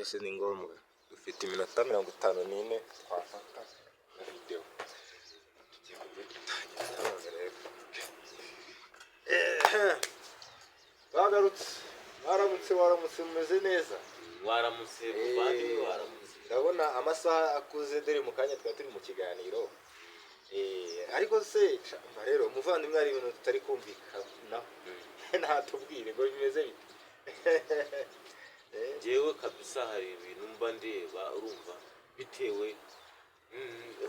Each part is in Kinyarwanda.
twese ni ngombwa. Dufite iminota 54 twafata na video. Tugiye gutangira none rero. Waramutse mumeze neza. Waramutse muvandimwe, waramutse. Ndabona amasaha akuze dore mu kanya twari turi mu kiganiro. Ariko se rero umuvandimwe ari ibintu tutari kumvikana. Ntatubwire ngo bimeze bite. Jewe kabisa hari ibintu mba ndeba urumva bitewe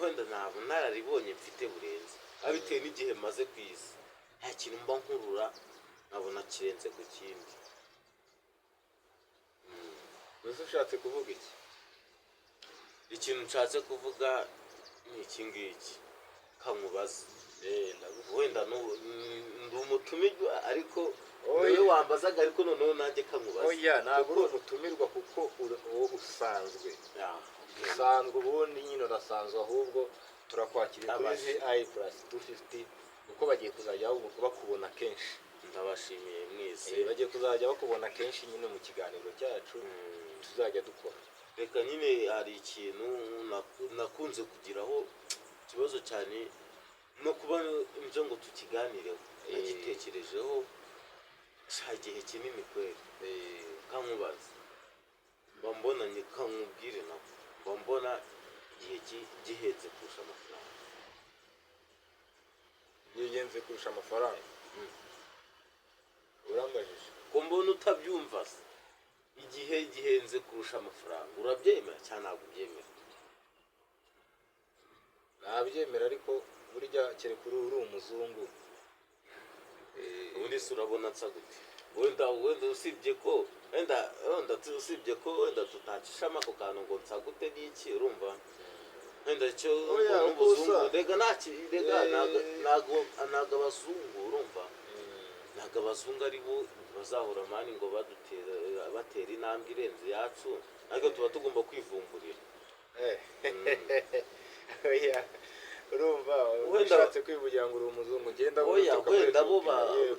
wenda ntabwo nararibonye mfite burenze abitewe n'igihe maze ku isi, nta kintu mba nkurura nkabona kirenze ku kindi. Gusa ushatse kuvuga iki? Ikintu nshatse kuvuga ni iki ngiki kamubaza. Wenda ndi umutumirwa ariko wowe wambazaga, ariko noneho nanjye kamubaza. Oya, ntabwo uri umutumirwa kuko usanzwe. Usanzwe ubundi nyine urasanzwe, ahubwo turakwakira kuri i+250 kuko bagiye kuzajya bakubona kenshi. Ndabashimiye mwese. Bagiye kuzajya bakubona kenshi nyine mu kiganiro cyacu tuzajya dukora. Reka nyine hari ikintu nakunze kugiraho ikibazo cyane no kuba ibyo ngo tukiganireho. Nagitekerejeho igihe kinini kweli. Kamubaza mbona ni kamubwire nako mbona igihe gihenze kurusha amafaranga. Yigenze kurusha amafaranga. Urambajije ko mbona utabyumva se. Igihe gihenze kurusha amafaranga urabyemera cyangwa ntabwo ubyemera? Nabyemera, ariko burya kereka uri umuzungu. Ubundi se urabona nsa gute? Wenda usibye ko tutacishamo ako kantu ngo nsa gute n'iki, urumva wenda cyo n'ubuzungu. Rega ntago abazungu, urumva ntago abazungu ari bo bazahora mani ngo batera intambwe irenze yacu, ariko tuba tugomba kwivumburira. Urumva ushatse kwivugira ngo uri umuzungu ugenda wenda bo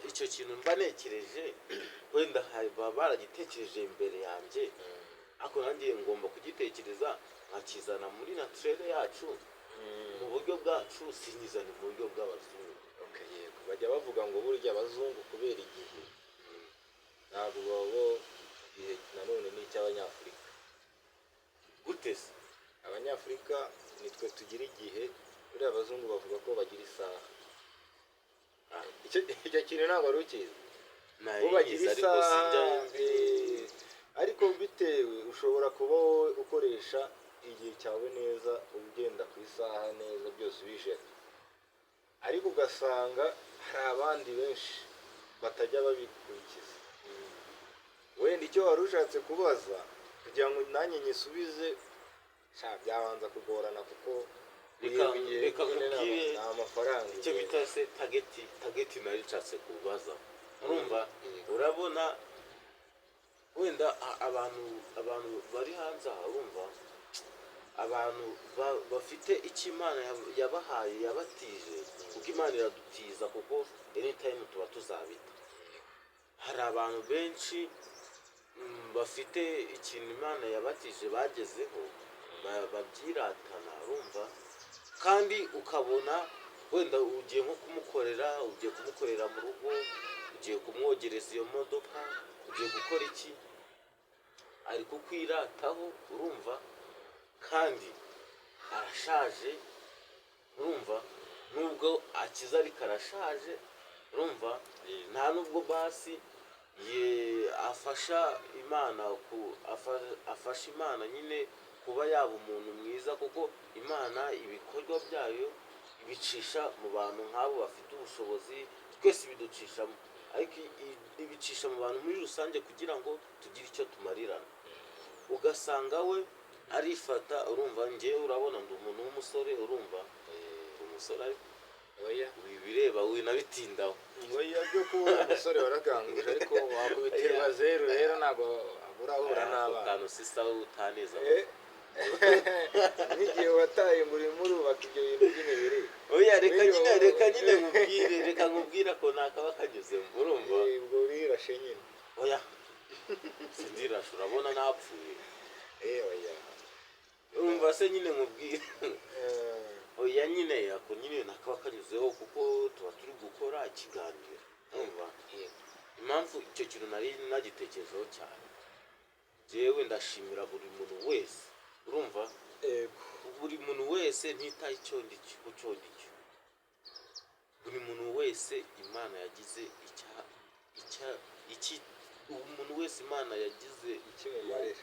icyo kintu mba nekereje, wenda baba baragitekereje imbere yanjye, ariko nanjye ngomba kugitekereza nkakizana muri naturere yacu mu buryo bwacu, sinyizane mu buryo bw'abazungu. Yego, bajya bavuga ngo burya abazungu kubera igihe ntabwo babo igihe nanone ni icy'abanyafurika. Gute se? Abanyafurika nitwe tugira igihe, buriya abazungu bavuga ko bagira isaha. Icyo kintu ntabwo ari ukizi. Bo bagira isaha, ariko bitewe ushobora kuba wowe ukoresha igihe cyawe neza, ugenda ku isaha neza, byose ubijera, ariko ugasanga hari abandi benshi batajya babikurikiza. Wenda icyo wari ushatse kubaza kugira ngo nanjye nyisubize byabanza kugorana, kuko reka nkubwire amafaranga icyo bita se tageti nari nshatse kubaza. Urumva urabona wenda abantu bari hanze aha, urumva abantu bafite icyo Imana yabahaye yabatije, kuko Imana iradutiza, kuko anytime tuba tuzabita. Hari abantu benshi bafite ikintu Imana yabatije bagezeho babyiratana, urumva, kandi ukabona wenda ugiye nko kumukorera mu rugo, ugiye kumwogereza iyo modoka, ugiye gukora iki, ari kukwirataho, urumva, kandi arashaje, urumva, nubwo akiza ariko arashaje, urumva, nta nubwo basi afasha Imana nyine kuba yaba umuntu mwiza, kuko Imana ibikorwa byayo ibicisha mu bantu nk'abo bafite ubushobozi, twese biducishamo, ariko ibicisha mu bantu muri rusange kugira ngo tugire icyo tumarirana. Ugasanga we arifata, urumva, njyewe urabona ndi umuntu w'umusore, urumva, umusore ariko bireba winabitindaho. Oya, byo kuba umusore waraganguje, ariko wakubitirwa zeru rero ntabwo urahura n'abana. Kantu sisa utaneza n'igihe wataye ngo urimo urubaka ibyo bintu by'imibiri. Oya, reka nkubwira ko nakaba kanyuzemo, urumva. Ubwo wirashe nyine. Oya, sindirashe, urabona napfuye. oya urumva se nyine nkubwira Eh, oya nyine ako nyine nakaba kanyuzeho kuko tuba turi gukora ikiganiro urumva yego impamvu icyo kintu nari nagitekerejeho cyane jewe ndashimira buri muntu wese urumva yego buri muntu wese ntitaye icyo ndicyo cyo ndicyo buri muntu wese imana yagize iki umuntu wese imana yagize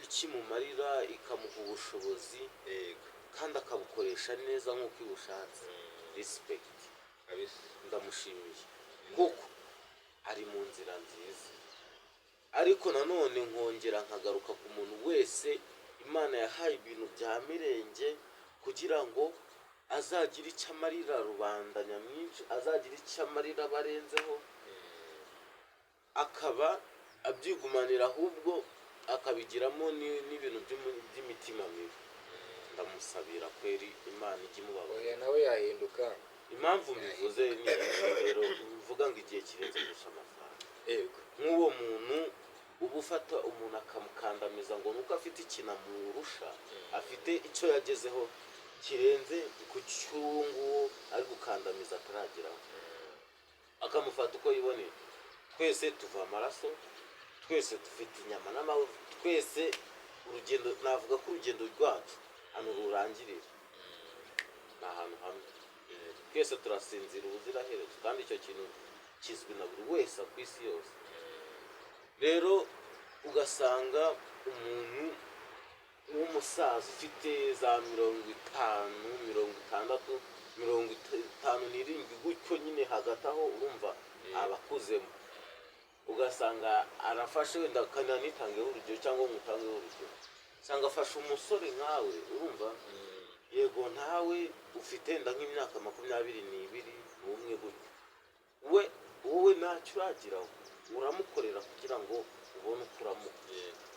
ikimumarira ikamuha ubushobozi yego kandi akabukoresha neza nk'uko ibushatse respect kabisa ndamushimiye kuko ari mu nzira nziza ariko nanone nkongera nkagaruka ku muntu wese imana yahaye ibintu bya mirenge kugira ngo azagire icyo amarira rubanda nyamwinshi azagira icyo amarira barenzeho akaba abyigumanira ahubwo akabigiramo n'ibintu by'imitima mibi ndamusabira kweri imana ijya imubabara oya nawe yahinduka impamvu mbivuze ni rero uvuga ngo igihe kirenze kurusha amafaranga yego nk'uwo muntu uba ufata umuntu akamukandamiza ngo nuko afite ikintu amurusha afite icyo yagezeho kirenze ku cyungu ari gukandamiza atarageraho akamufata uko yiboneye twese tuva amaraso twese dufite inyama n'amavuta twese urugendo navuga ko urugendo rwacu hano rurangirira ni ahantu hamwe twese turasinzira ubuziraherezo kandi icyo kintu kizwi na buri wese ku isi yose rero ugasanga umuntu w'umusaza ufite za 50, 60, 57 gutyo nyine hagati aho urumva abakuzemo ugasanga arafashe wenda akananitangeho urugero cyangwa umutangeho urugero usanga afashe umusore nkawe urumva yego ntawe ufite wenda nk'imyaka 22 n'umwe gutyo wowe ntacyo uragiraho uramukorera kugira ngo ubone uko uramuha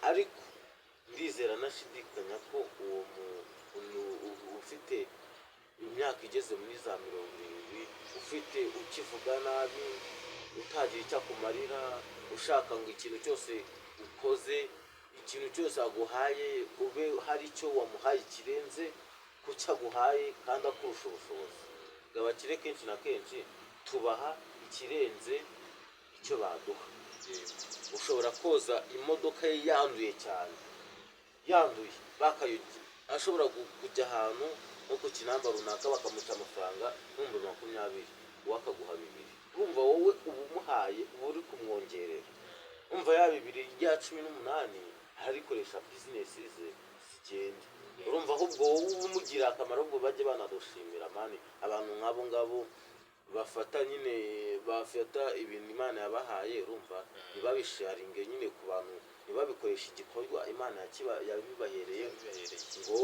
ariko ndizera nashidikanya ko uwo muntu ufite imyaka igeze muri za 70 ufite ukivuga nabi utagira icyo akumarira ushaka ngo ikintu cyose ukoze ikintu cyose aguhaye ube hari icyo wamuhaye kirenze ku cyo aguhaye kandi akurusha ubushobozi abakire kenshi na kenshi tubaha ikirenze icyo baduha ushobora koza imodoka ye yanduye cyane yanduye bakayugira ashobora kujya ahantu nko ku kinamba runaka bakamuca amafaranga 20,000 wakaguha 2 urumva wowe uba umuhaye uba uri kumwongerera umva ya 218 arikoresha bizinesi ze zigenda urumva ahubwo wowe umugira akamaro ubwo bajye banadushimira mani abantu nk'abo ngabo bafata nyine bafata ibintu imana yabahaye urumva ntibabisharinge nyine ku bantu ntibabikoresha igikorwa imana yabibahereye ngo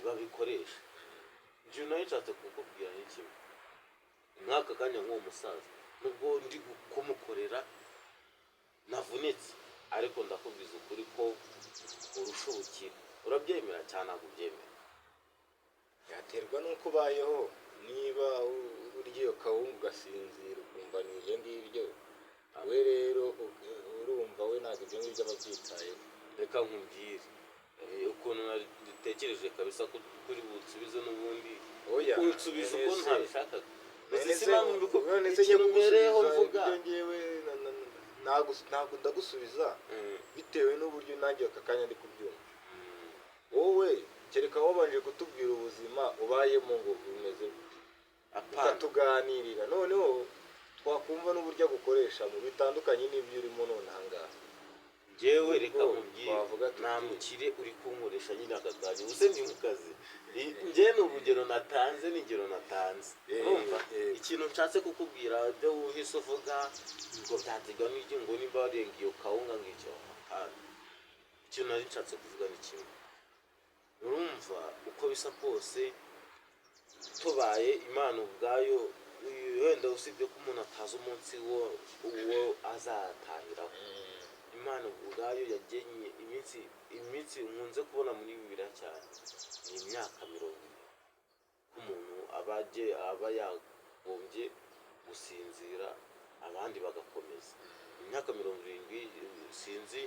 babikoresha njye nayo nshatse kukubwira n'ikimwe nk'aka kanya nk'uwo musaza nubwo ndi kumukorera navunitse ariko ndakubwiza ukuri ko urusha ubukire urabyemera cyane ntabwo ubyemera yaterwa n'uko ubayeho niba urya iyo kawunga ugasinzira ukumva ni ibyo ngibyo we rero urumva we ntabwo ibyo ngibyo aba abyitayeho reka nkubwire ukuntu natekereje kabisa ko kuri busubize n'ubundi oya unsubiza uko ntabishakaga none se njye kugusubiza ibyo ngewe ntabwo ndagusubiza bitewe n'uburyo nanjye aka kanya ndi kubyumva wowe kereka wabanje kutubwira ubuzima ubayemo ngo bumeze ukatuganirira noneho twakumva n'uburyo agukoreshamo bitandukanye n'ibyo urimo none ahangaha njyewe reka nkubwire nta mukire uri kunkoresha nyine akaganya ubuse ndi mu kazi njye ni urugero natanze n'ingero natanze urumva ikintu nshatse kukubwira byo uhise uvuga ngo byategwa n'iki ngo nimba warenga iyo kawunga ngicyo ikintu nari nshatse kuvuga ni kimwe urumva uko bisa kose tubaye imana ubwayo wenda usibye ko umuntu atazi umunsi uwo azatahiraho imana ubwayo yagenye iminsi nkunze kubona muri Bibiliya cyane ni imyaka 40 k'umuntu aba yagombye gusinzira abandi bagakomeza imyaka 70 sinzi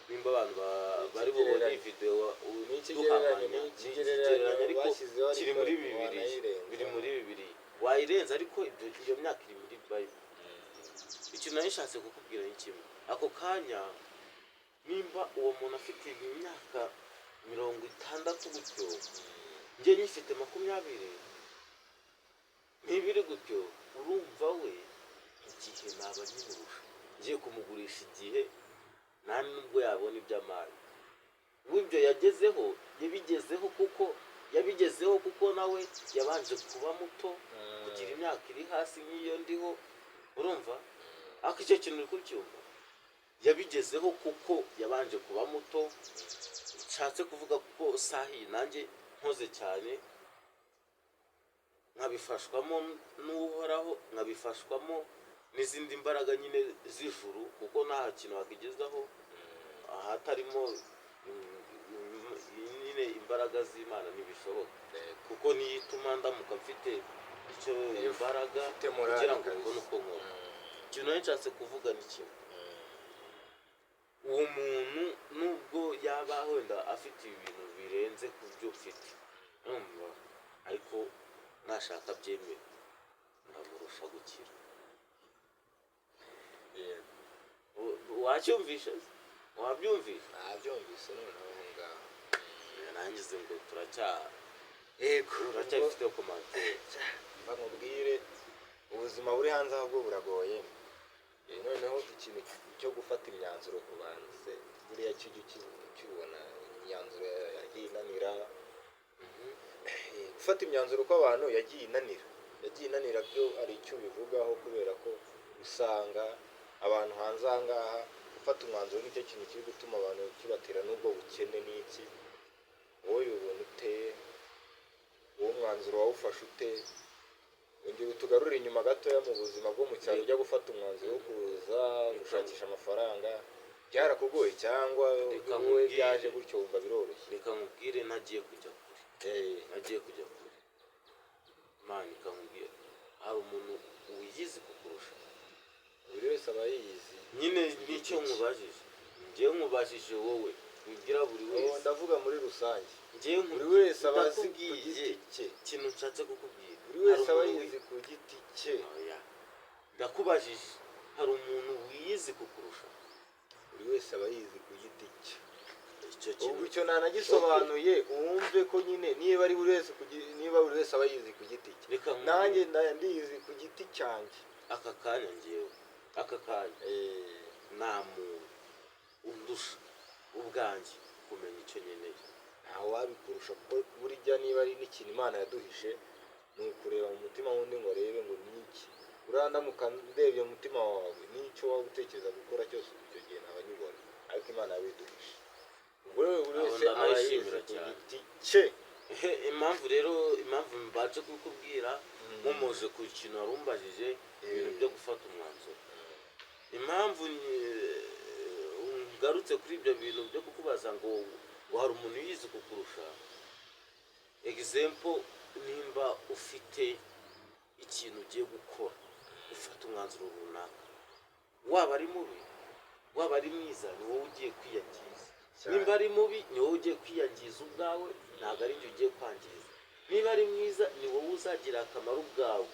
nimba abantu bari bubone wayirenza ariko iyo myaka iri muri Bible. Ikintu nari nshatse kukubwira ni kimwe, ako kanya nimba uwo muntu afite imyaka 60 gutyo, njye nyifite 20 n'ibiri gutyo, urumva we igihe naba nyimurusha, ngiye kumugurisha igihe nta nubwo yabona iby'amari. W'ibyo yabigezeho kuko nawe yabanje kuba muto, kugira imyaka iri hasi nk'iyo ndiho, urumva? Ariko icyo kintu uri kucyumva, yabigezeho kuko yabanje kuba muto. Nshatse kuvuga kuko sahi nanjye nkoze cyane, nkabifashwamo n'uhoraho, nkabifashwamo n'izindi mbaraga nyine z'ijuru, kuko nta kintu wakigezaho ahatarimo nyine imbaraga z'Imana ntibishoboka, kuko niyo ituma ndamuka mfite icyo imbaraga kugira ngo mbone uko nkora. Ikintu nari nshatse kuvuga ni kimwe, uwo muntu nubwo yaba wenda afite ibintu birenze ku byo ufite, urumva, ariko nashaka byemera nkamurusha gukira. Wacyumvishe? Wabyumvishe? Nabyumvise noneho aho ngaho. Narangize ngo turacyafite komantere. Bamubwire ubuzima buri hanze ahubwo buragoye. Noneho ikintu cyo gufata imyanzuro ku bantu se buriya cyubona imyanzuro yagiye inanira. Gufata imyanzuro kw'abantu yagiye inanira byo ari icyo bivugaho, kubera ko usanga abantu hanze aha ngaha gufata umwanzuro nicyo kintu kiri gutuma abantu kibatera n'ubwo bukene n'iki. Wowe ubona uteye, uwo mwanzuro wawufashe ute? Ongera utugarure inyuma gatoya mu buzima bwo mu cyaro ujya gufata umwanzuro wo kuza gushakisha amafaranga. Byarakugoye cyangwa wowe byaje gutyo wumva biroroshye? Reka nkubwire, nagiye kujya kure. Imana ikamubwira, hari umuntu wiyizi kukurusha. Buri wese aba yiyizi. Nyine nicyo nkubajije, njyewe nkubajije wowe, wibwira buri wese. Ndavuga muri rusange, buri wese aba azi ku giti cye. Ikintu nshatse kukubwira, buri wese aba yizi ku giti cye. Ndakubajije, hari umuntu wiyizi kukurusha? Buri wese aba yizi ku giti cye. Ubwo icyo nanagisobanuye wumve ko nyine niba buri wese aba yizi ku giti cye, nanjye ndiyizi ku giti cyanjye. Aka kanya nta muntu undusha ubwanjye kumenya icyo nkeneye. Ntawe wabikurusha, kuko burya niba ari n'ikintu Imana yaduhishe, ni ukureba mu mutima wundi ngo arebe ngo ni iki. Urandamuka ndebye mu mutima wawe n'icyo waba utekereza gukora cyose, icyo gihe naba nyibona. Ariko Imana yabiduhishe. Buri wese aba yizi ku giti cye. Impamvu mbaje kukubwira nkomoje ku kintu warumbajije, ibintu byo gufata umwanzuro. Impamvu ngarutse kuri ibyo bintu byo kukubaza ngo hari umuntu yize kukurusha, example, nimba ufite ikintu ugiye gukora, ufata umwanzuro runaka, waba ari mubi waba ari mwiza, ni wowe ugiye kwiyangiza. Nimba ari mubi, ni wowe ugiye kwiyangiza ubwawe, ntabwo ari njye ugiye kwangiza. Niba ari mwiza, ni wowe uzagira akamaro ubwawe.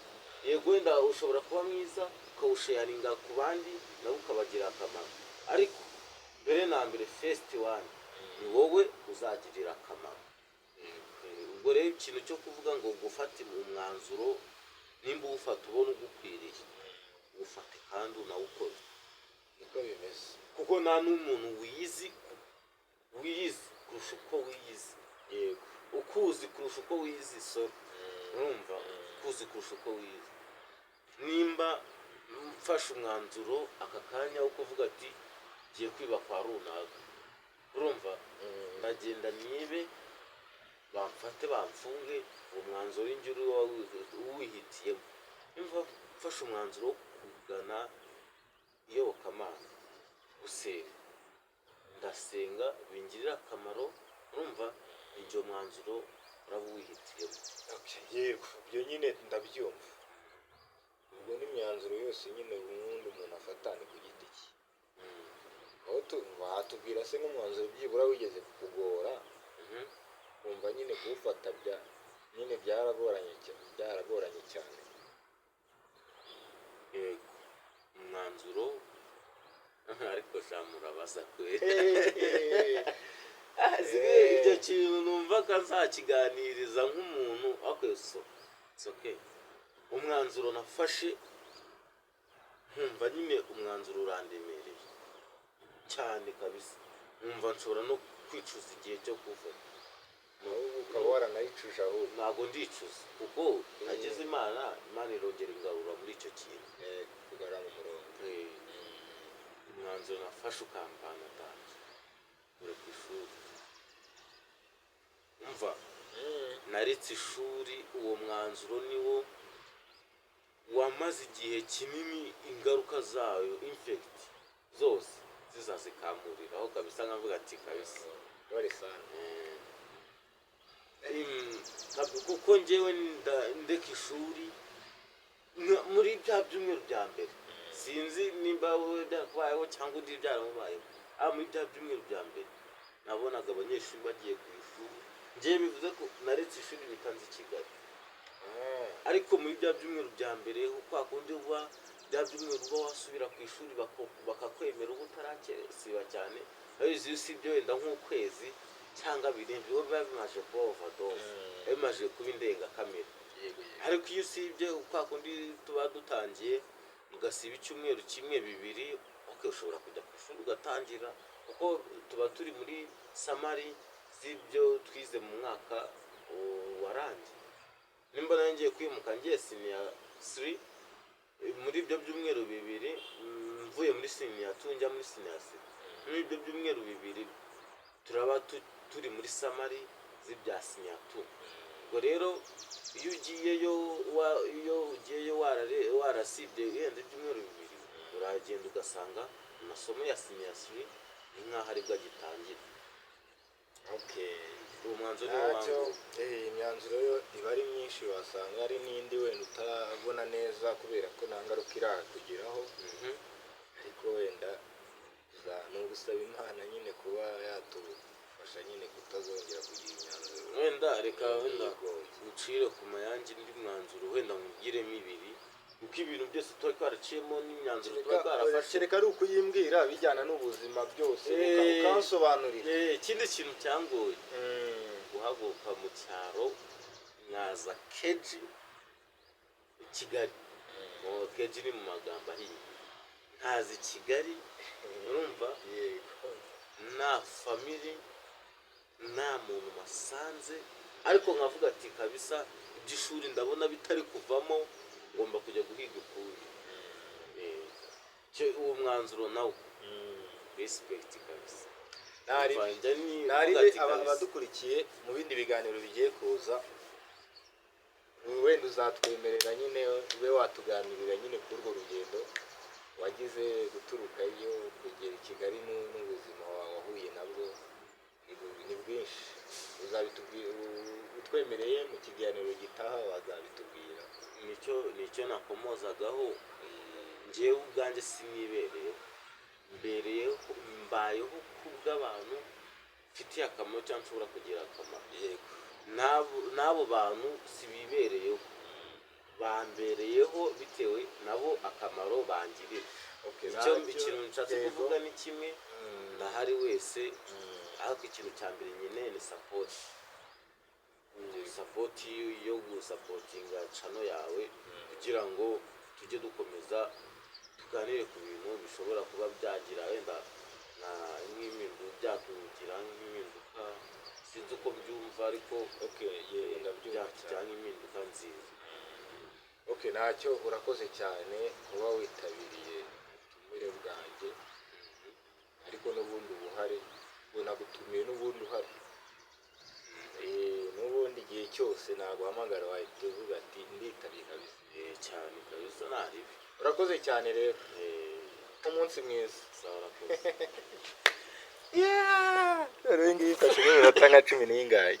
Yego wenda ushobora kuba mwiza ukawusharinga ku bandi, nabo ukabagira akamaro, ariko mbere na mbere first one ni wowe uzagirira akamaro. Ubwo rero ikintu cyo kuvuga ngo gufata umwanzuro, nimba uwufata ubona ugukwiriye, ufate kandi unawukore. Niko bimeze, kuko nta n'umuntu wiyizi kurusha uko wiyizi. Yego, ukuzi kurusha uko wiyizi, urumva, ukuzi kurusha uko wiyizi. Nimba mfashe umwanzuro aka kanya wo kuvuga ati ngiye kwiba kwa runaka, urumva, ndagenda nibe, bamfate bamfunge, uwo mwanzuro w'injuru uwihitiyemo. Nimba mfashe umwanzuro wo kugana iyobokamana, gusenga, ndasenga bingirira akamaro, urumva, ibyo mwanzuro uraba uwihitiyemo. Yego, ibyo nyine ndabyumva. Ubwo n'imyanzuro yose nyine ubundi umuntu afata ni ku giti cye. Watubwira se nk'umwanzuro byibura wigeze kukugora, wumva nyine kuwufata nyine byaragoranye cyane? ndababaza kweli. Icyo kintu numvaga nzakiganiriza nk'umuntu okay. Umwanzuro nafashe nkumva nyine umwanzuro urandemereye cyane kabisa, nkumva nshobora no kwicuza igihe cyo kuva. ukaba waranayicuje ahubwo. Ntabwo ndicuza kuko nagize Imana irongera ingarura muri icyo kintu, kugara mu murongo. Umwanzuro nafashe ukampana atanje uri ku ishuri. Umva, naretse ishuri, uwo mwanzuro niwo wamaze igihe kinini ingaruka zayo infect zose zizazikamuriraho kabisa, nkavuga ati kabisa bari sana. Kuko njyewe ndeka ishuri muri bya byumweru bya mbere, sinzi nimba wowe byakubayeho cyangwa undi byaramubayeho, muri bya byumweru bya mbere nabonaga abanyeshuri bagiye ku ishuri, njyewe bivuze ko naretse ishuri nikanze i Kigali. Ariko muri bya byumweru bya mbere kwa kundi uba bya byumweru uba wasubira ku ishuri bakakwemera uba utarakesiba cyane, iyo usibye wenda nk'ukwezi cyangwa abiri biba bimaze kuba overdose, bimaze kuba indengakamere. Ariko iyo usibye kwa kundi tuba dutangiye ugasiba icyumweru kimwe bibiri, ushobora kujya ku ishuri ugatangira, kuko tuba turi muri samari z'ibyo twize mu mwaka warangiye. Nimba nangiye kwimuka ngiye senior 3, muri ibyo byumweru bibiri mvuye muri senior 2 njya muri senior 3, muri ibyo byumweru bibiri turaba turi muri samari z'ibya senior 2. Ubwo rero iyo ugiyeyo warasibye yenda ibyumweru bibiri, uragenda ugasanga amasomo ya senior 3 ni nk'aho aribwo agitangira. Umwanzuro imyanzuro yo iba ari myinshi, wasanga ari n'indi wenda utabona neza kubera ko nta ngaruka iratugeraho, ariko wenda ni ugusaba Imana nyine kuba yatufasha nyine kutazongera kugira imyanzuro. Wenda reka ucire ku mayange indi mwanzuro wenda mugiremo ibiri, kuko ibintu byose tuba twaraciyemo n'imyanzuro tuba twarafashe. Kereka ari ukuyimbwira bijyana n'ubuzima byose ukansobanurira. Ikindi kintu cyangoye guhaguruka mu cyaro nkaza keji Kigali. Keji ni mu magambo ahiye, nkaza Kigali, urumva nta family nta muntu masanze, ariko nkavuga ati kabisa iby'ishuri ndabona bitari kuvamo, ngomba kujya guhiga ukundi. Uwo mwanzuro nawo respect kabisa. Abadukurikiye mu bindi biganiro bigiye kuza, wenda uzatwemerera nyine ube watuganirira nyine kuri urwo rugendo wagize guturuka iyo kugera i Kigali n'ubuzima wahuye nabwo ni bwinshi. Uzabitubwira utwemereye mu kiganiro gitaha, wazabitubwira. Nicyo nakomozagaho, njyewe ubwanjye sinibereyeho, mbayeho kubw'abantu mfitiye akamaro cyangwa nshobora kugira akamaro. N'abo bantu sibibereyeho, bambereyeho bitewe nabo akamaro bangirira. Ikintu nshatse kuvuga ni kimwe, ndahari wese, ariko ikintu cya mbere nyine ni support yo gusapotinga channel yawe, kugira ngo tujye dukomeza tuganire ku bintu bishobora kuba byagira wenda nk'impinduka, byatugira nk'impinduka, sinzi uko byumva, ariko byatujyanye impinduka nziza. Ntacyo, urakoze cyane kuba witabiriye ubutumire bwanjye, ariko n'ubundi ubuhari bunagutumiye n'ubundi uhari. N'ubundi igihe cyose naguhamagara wahita uvuga ati nditabiye kabisa. Cyane kabisa, naribi. Urakoze cyane rero, umunsi mwiza. Rero ngiye ifashe n'iminota nka 10 n'ingahe.